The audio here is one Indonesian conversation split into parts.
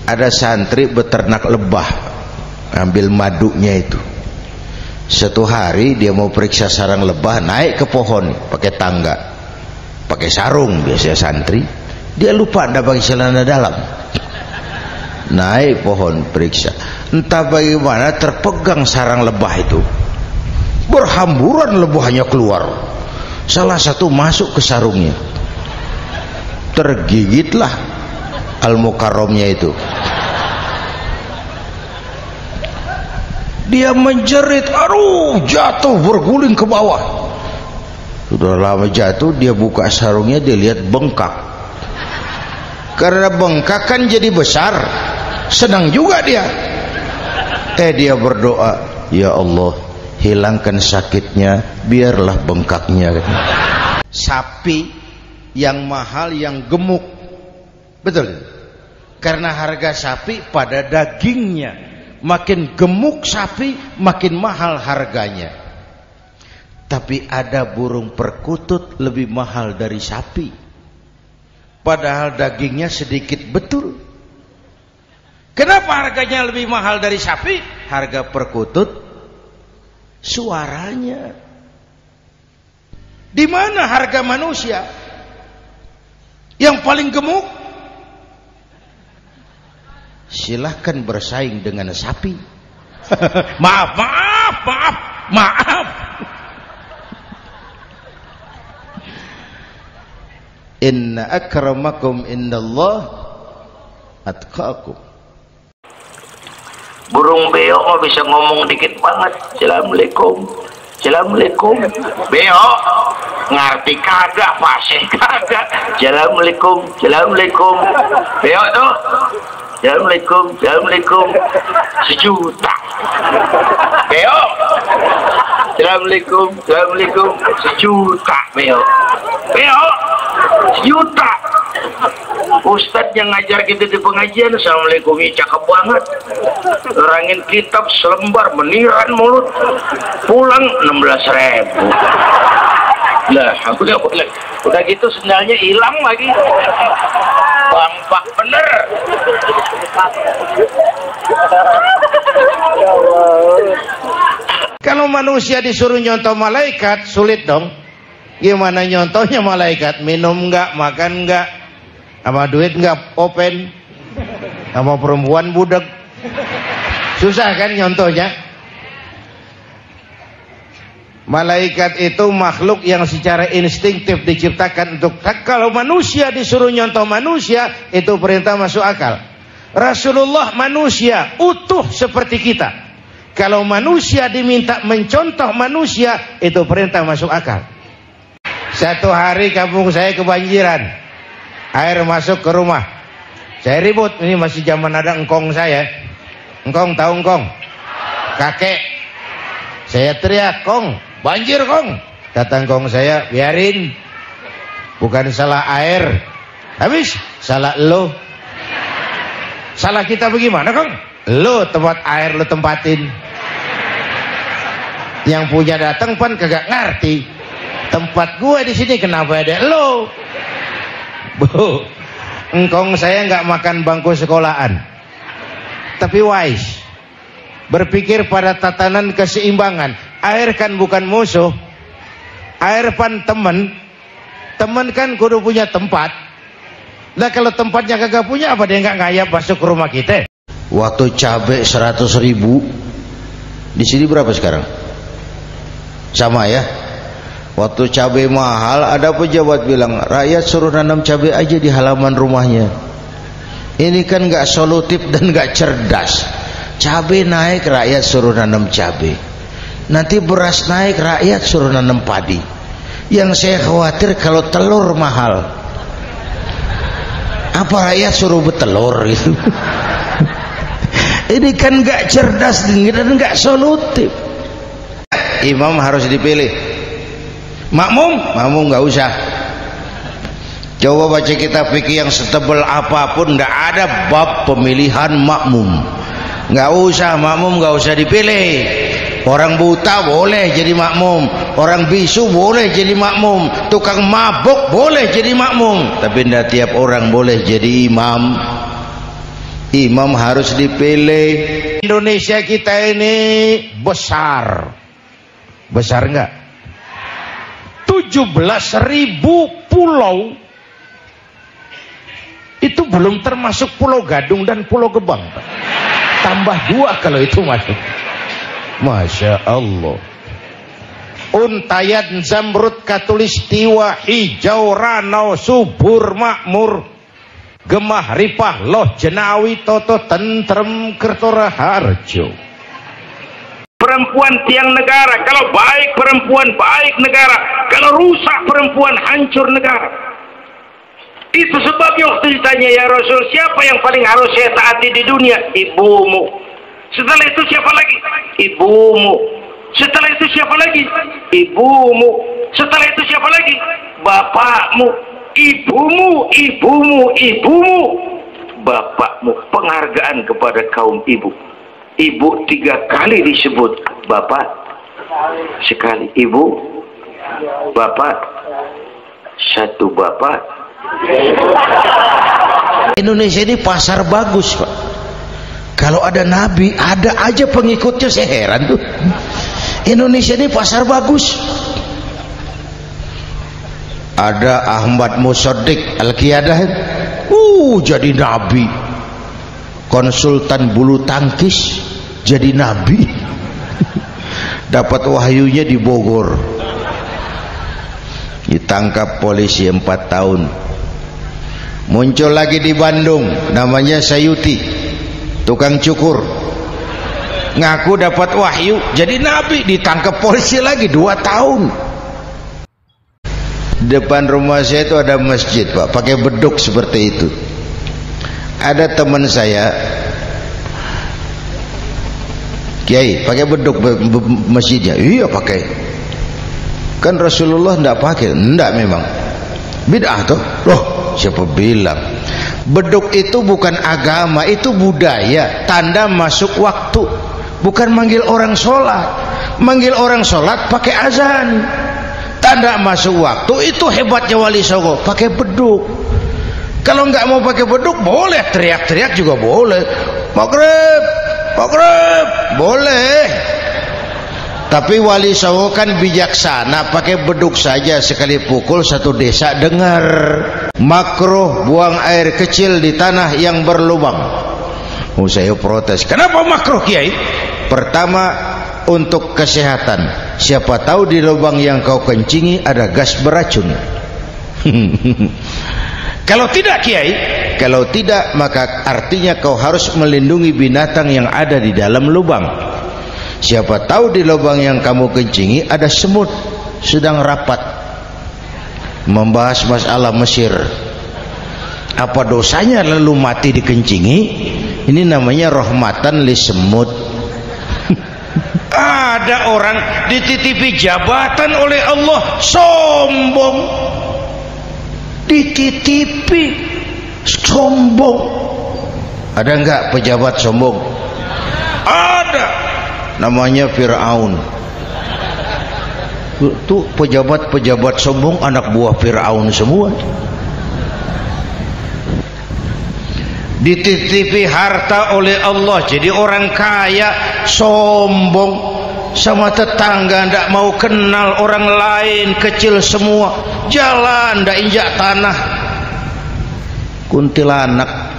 Ada santri beternak lebah, ambil madunya itu. Satu hari dia mau periksa sarang lebah, naik ke pohon pakai tangga, pakai sarung biasanya santri. Dia lupa tidak pakai celana dalam. Naik pohon periksa, entah bagaimana terpegang sarang lebah itu, berhamburan lebahnya keluar. Salah satu masuk ke sarungnya, tergigitlah al-mukarramnya itu. Dia menjerit, aduh, jatuh berguling ke bawah. Sudah lama jatuh, dia buka sarungnya, dia lihat bengkak. Karena bengkak kan jadi besar, senang juga dia. Dia berdoa, ya Allah, hilangkan sakitnya, biarlah bengkaknya. Sapi yang mahal, yang gemuk, betul? Karena harga sapi pada dagingnya. Makin gemuk sapi, makin mahal harganya. Tapi ada burung perkutut lebih mahal dari sapi, padahal dagingnya sedikit betul. Kenapa harganya lebih mahal dari sapi? Harga perkutut suaranya. Di mana harga manusia yang paling gemuk? Silahkan bersaing dengan sapi. maaf. Inna akramakum indallah atqakum. Burung beo bisa ngomong dikit banget. Assalamualaikum. Assalamualaikum. Beo ngerti kagak, fasih kagak. Assalamualaikum. Assalamualaikum. Beo tuh. Assalamualaikum. Assalamualaikum. 1 juta. Beo. Assalamualaikum. Assalamualaikum. 1 juta. Beo. Beo. 1 juta. Ustadz yang ngajar kita di pengajian, assalamualaikum, cakep banget, nerangin kitab selembar meniran mulut, pulang 16.000. Lah, udah gitu sendalnya hilang lagi. Bangpak bener. Kalau manusia disuruh nyontoh malaikat, sulit dong. Gimana nyontohnya malaikat? Minum enggak, makan enggak, sama duit enggak open, sama perempuan budak, susah kan nyontohnya. Malaikat itu makhluk yang secara instinktif diciptakan untuk, kalau manusia disuruh nyontoh manusia, itu perintah masuk akal. Rasulullah manusia utuh seperti kita. Kalau manusia diminta mencontoh manusia, itu perintah masuk akal. Satu hari kampung saya kebanjiran, air masuk ke rumah. Saya ribut, ini masih zaman ada engkong saya. Engkong, tahu engkong? Kakek. Saya teriak, kong, banjir kong. Kata engkong saya, biarin, bukan salah air, habis salah lo. Salah kita bagaimana kong? Lo tempat air lo tempatin. Yang punya datang pun kagak ngerti. Tempat gue di sini kenapa ada lo? Bu, engkong saya nggak makan bangku sekolahan, tapi wise, berpikir pada tatanan keseimbangan. Air kan bukan musuh, air pan teman. Teman kan kudu punya tempat. Lah kalau tempatnya kagak punya, apa dia nggak ngayap masuk ke rumah kita? Waktu cabai 100.000, di sini berapa sekarang? Sama ya. Waktu cabai mahal, ada pejabat bilang, rakyat suruh nanam cabai aja di halaman rumahnya. Ini kan nggak solutif dan nggak cerdas. Cabai naik, rakyat suruh nanam cabai. Nanti beras naik, rakyat suruh nanam padi. Yang saya khawatir kalau telur mahal, apa rakyat suruh betelur gitu? Ini kan nggak cerdas dan nggak solutif. Imam harus dipilih. Makmum nggak usah. Coba baca kitab fikih yang setebal apapun, nggak ada bab pemilihan makmum. Nggak usah, makmum nggak usah dipilih. Orang buta boleh jadi makmum, orang bisu boleh jadi makmum, tukang mabuk boleh jadi makmum, tapi tidak tiap orang boleh jadi imam. Imam harus dipilih. Indonesia kita ini besar enggak? 17.000 pulau. Itu belum termasuk Pulau Gadung dan Pulau Gebang. Tambah 2 kalau itu masuk. Masya Allah. Untayan zamrud katulistiwa hijau ranau subur makmur gemah ripah loh jenawi toto tentrem kertora harjo. Perempuan tiang negara, kalau baik perempuan baik negara, kalau rusak perempuan hancur negara. Itu sebabnya waktu ditanya, ya Rasul, siapa yang paling harus saya taati di dunia? Ibumu. Setelah itu siapa lagi? Ibumu. Setelah itu siapa lagi? Ibumu. Setelah itu siapa lagi? Bapakmu. Ibumu, ibumu, ibumu. Bapakmu. Penghargaan kepada kaum ibu. Ibu 3 kali disebut, bapak sekali, ibu, bapak, 1 bapak. Indonesia ini pasar bagus, Pak. Kalau ada nabi, ada aja pengikutnya. Saya heran tuh. Indonesia ini pasar bagus. Ada Ahmad Musaddiq Al-Qiyadah, jadi nabi. Konsultan bulu tangkis jadi nabi. Dapat wahyunya di Bogor. Ditangkap polisi 4 tahun. Muncul lagi di Bandung, namanya Sayuti, tukang cukur, ngaku dapat wahyu jadi nabi, ditangkap polisi lagi 2 tahun. Depan rumah saya itu ada masjid, Pak, pakai beduk seperti itu. Ada teman saya, kiai, pakai beduk masjidnya. Iya pakai. Kan Rasulullah tidak pakai. Tidak memang. Bid'ah tuh. Loh, siapa bilang? Beduk itu bukan agama, itu budaya, tanda masuk waktu. Bukan manggil orang sholat. Manggil orang sholat pakai azan. Tanda masuk waktu, itu hebatnya Wali Songo, pakai beduk. Kalau nggak mau pakai beduk boleh, teriak-teriak juga boleh. Maghrib, maghrib, boleh. Tapi Wali Songo kan bijaksana, pakai beduk saja, sekali pukul 1 desa dengar. Makruh buang air kecil di tanah yang berlubang. Saya protes. Kenapa makruh, Kiai? Pertama, untuk kesehatan. Siapa tahu di lubang yang kau kencingi ada gas beracun. Kalau tidak, Kiai, kalau tidak, maka artinya kau harus melindungi binatang yang ada di dalam lubang. Siapa tahu di lubang yang kamu kencingi ada semut sedang rapat membahas masalah Mesir. Apa dosanya lalu mati dikencingi? Ini namanya rahmatan li semut. Ada orang dititipi jabatan oleh Allah, sombong. Dititipi, sombong. Ada enggak pejabat sombong? Ada. Namanya Fir'aun. Itu pejabat-pejabat sombong anak buah Fir'aun semua. Dititipi harta oleh Allah, jadi orang kaya, sombong. Sama tetangga ndak mau kenal orang lain, kecil semua, jalan ndak injak tanah. Kuntilanak.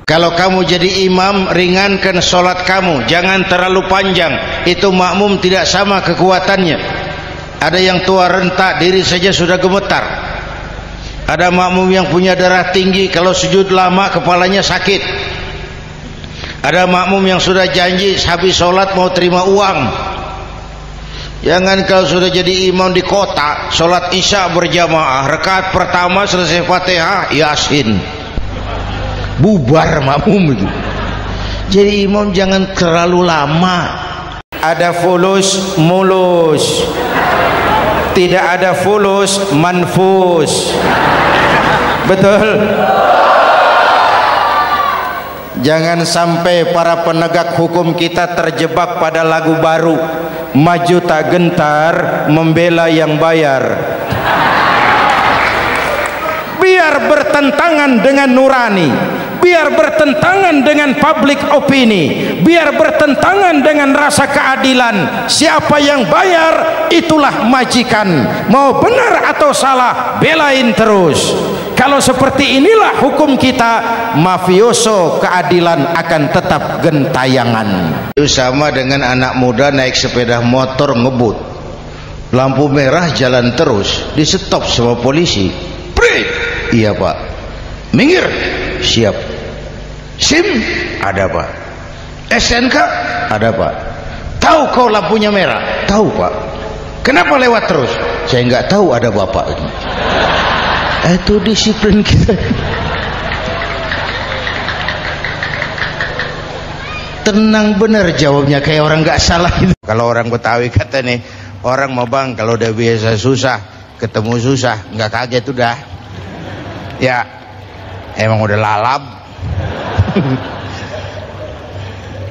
Kalau kamu jadi imam, ringankan sholat kamu, jangan terlalu panjang. Itu makmum tidak sama kekuatannya. Ada yang tua renta, diri saja sudah gemetar. Ada makmum yang punya darah tinggi, kalau sujud lama kepalanya sakit. Ada makmum yang sudah janji habis sholat mau terima uang. Jangan kalau sudah jadi imam di kota, sholat isya berjamaah, rakaat pertama selesai Fatihah, Yasin, bubar makmum itu. Jadi imam jangan terlalu lama. Ada fulus mulus, tidak ada fulus manfus. Betul. Jangan sampai para penegak hukum kita terjebak pada lagu baru, maju tak gentar membela yang bayar. Biar bertentangan dengan nurani, biar bertentangan dengan public opini, biar bertentangan dengan rasa keadilan. Siapa yang bayar itulah majikan. Mau benar atau salah, belain terus. Kalau seperti inilah hukum kita, mafioso keadilan akan tetap gentayangan. Itu sama dengan anak muda naik sepeda motor ngebut, lampu merah jalan terus, di stop sama polisi. Break. Iya pak. Minggir. Siap. SIM ada pak. SNK ada pak. Tahu kau lampunya merah? Tahu pak. Kenapa lewat terus? Saya nggak tahu, ada bapak ini. Itu disiplin kita. Tenang bener jawabnya, kayak orang nggak salah. Kalau orang Betawi kata nih, orang mau bang kalau udah biasa susah ketemu susah nggak kaget udah. Ya emang udah lalap.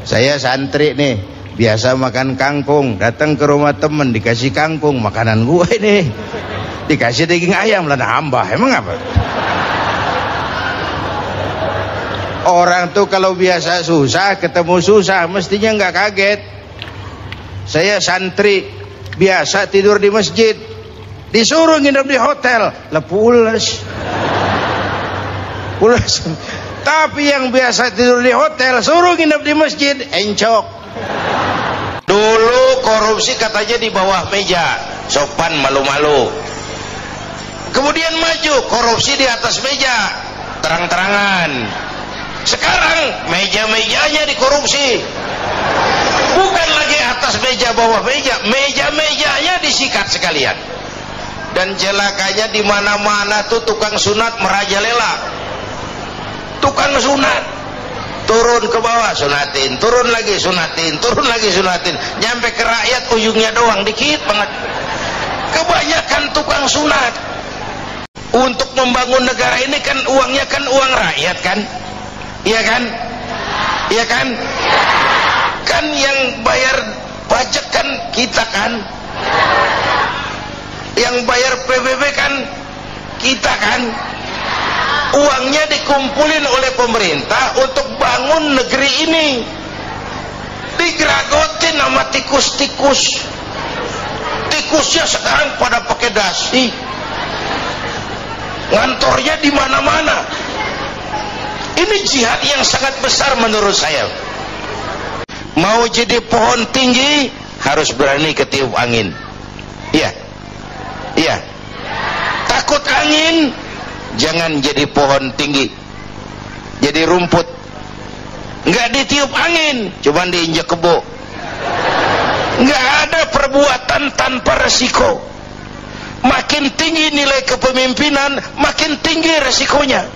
Saya santri nih, biasa makan kangkung, datang ke rumah temen dikasih kangkung, makanan gue nih, dikasih daging ayam lah nambah. Emang apa? Orang tuh kalau biasa susah ketemu susah mestinya nggak kaget. Saya santri biasa tidur di masjid, disuruh nginep di hotel lah pulas. Tapi yang biasa tidur di hotel suruh nginep di masjid encok. Dulu korupsi katanya di bawah meja, sopan malu-malu. Kemudian maju korupsi di atas meja, terang-terangan. Sekarang meja-mejanya dikorupsi, bukan lagi atas meja bawah meja, meja-mejanya disikat sekalian. Dan celakanya di mana-mana tuh tukang sunat merajalela. Tukang sunat turun ke bawah sunatin, turun lagi sunatin, turun lagi sunatin, nyampe ke rakyat ujungnya doang dikit banget. Kebanyakan tukang sunat. Untuk membangun negara ini kan uangnya kan uang rakyat kan, iya kan, iya kan, kan yang bayar pajak kan kita kan, yang bayar PBB kan kita kan. Uangnya dikumpulin oleh pemerintah untuk bangun negeri ini, digeragotin sama tikus-tikus. Tikusnya sekarang pada pakai dasi, ngantornya di mana-mana. Ini jihad yang sangat besar menurut saya. Mau jadi pohon tinggi harus berani ketiup angin. Iya, iya. Takut angin, jangan jadi pohon tinggi, jadi rumput. Nggak ditiup angin, cuman diinjak kebo. Nggak ada perbuatan tanpa resiko. Makin tinggi nilai kepemimpinan, makin tinggi resikonya.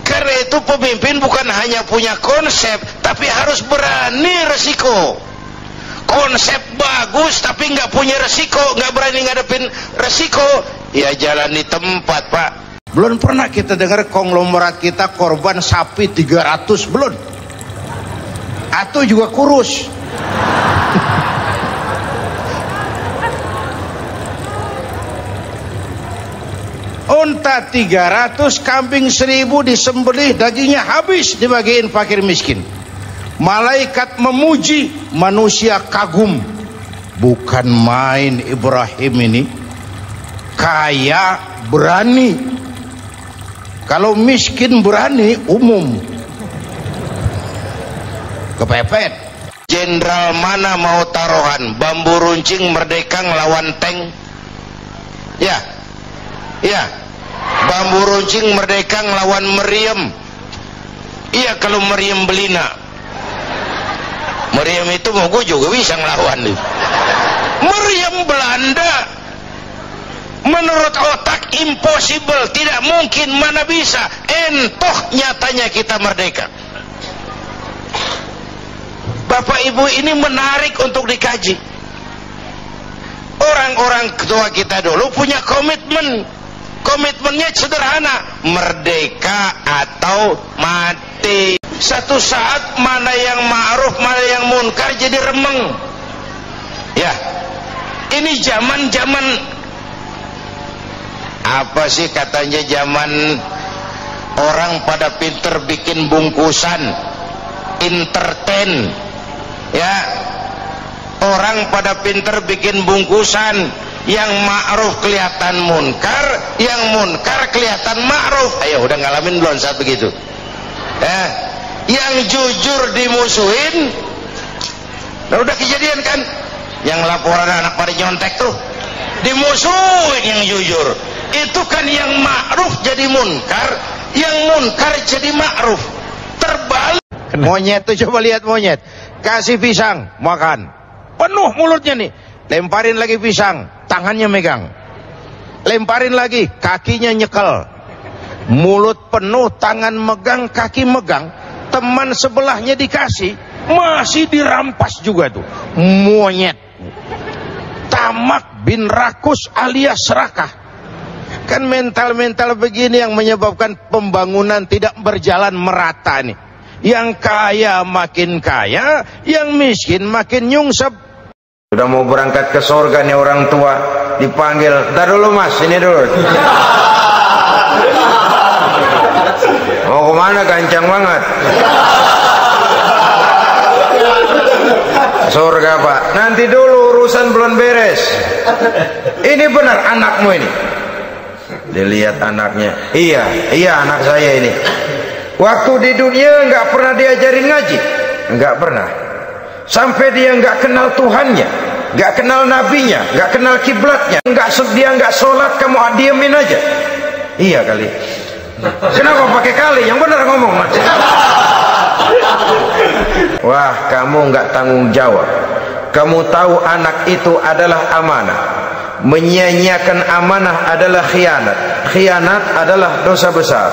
Karena itu pemimpin bukan hanya punya konsep, tapi harus berani resiko. Konsep bagus tapi nggak punya resiko, nggak berani ngadepin resiko, ya jalan di tempat pak. Belum pernah kita dengar konglomerat kita korban sapi 300, belum. Atau juga kurus. Unta 300, kambing 1000 disembelih, dagingnya habis dibagiin fakir miskin. Malaikat memuji, manusia kagum. Bukan main Ibrahim ini, kaya berani. Kalau miskin berani umum kepepet. Jenderal mana mau taruhan? Bambu runcing Merdeka ngelawan tank? Ya, ya. Bambu runcing Merdeka ngelawan Meriam? Iya, kalau Meriam Belina. Meriam itu mau gue juga bisa ngelawan nih. Meriam Belanda, menurut otak impossible, tidak mungkin, mana bisa. Entoh nyatanya kita merdeka. Bapak ibu, ini menarik untuk dikaji. Orang-orang tua kita dulu punya komitmen. Komitmennya sederhana, merdeka atau mati. Satu saat mana yang ma'ruf mana yang munkar jadi remeng. Ya, ini zaman apa sih katanya, zaman orang pada pinter bikin bungkusan, entertain. Ya, orang pada pinter bikin bungkusan, yang ma'ruf kelihatan munkar, yang munkar kelihatan ma'ruf. Ayo udah ngalamin belum saat begitu? Yang jujur dimusuhin. Nah, udah kejadian kan? Yang laporan anak pada nyontek tuh dimusuhin yang jujur. Itu kan yang ma'ruf jadi munkar, yang munkar jadi ma'ruf. Terbalik. Monyet tuh, coba lihat monyet. Kasih pisang, makan. Penuh mulutnya nih. Lemparin lagi pisang, tangannya megang. Lemparin lagi, kakinya nyekel. Mulut penuh, tangan megang, kaki megang. Teman sebelahnya dikasih, masih dirampas juga tuh. Monyet. Tamak bin rakus alias serakah. Kan mental-mental begini yang menyebabkan pembangunan tidak berjalan merata nih. Yang kaya makin kaya, yang miskin makin nyungsep. Sudah mau berangkat ke surga nih orang tua, dipanggil, "Ntar dulu mas, ini dulu." Mau kemana, gancang banget? Surga pak, nanti dulu urusan belum beres. Ini benar anakmu ini? Dilihat anaknya, iya anak saya ini. Waktu di dunia nggak pernah diajarin ngaji, nggak pernah. Sampai dia nggak kenal Tuhannya, nggak kenal nabinya, nggak kenal kiblatnya, dia nggak sholat, kamu diemin aja. Iya kali. Kenapa pakai kali? Yang benar ngomong mas. Wah, kamu nggak tanggung jawab. Kamu tahu anak itu adalah amanah. Menyia-nyiakan amanah adalah khianat. Khianat adalah dosa besar.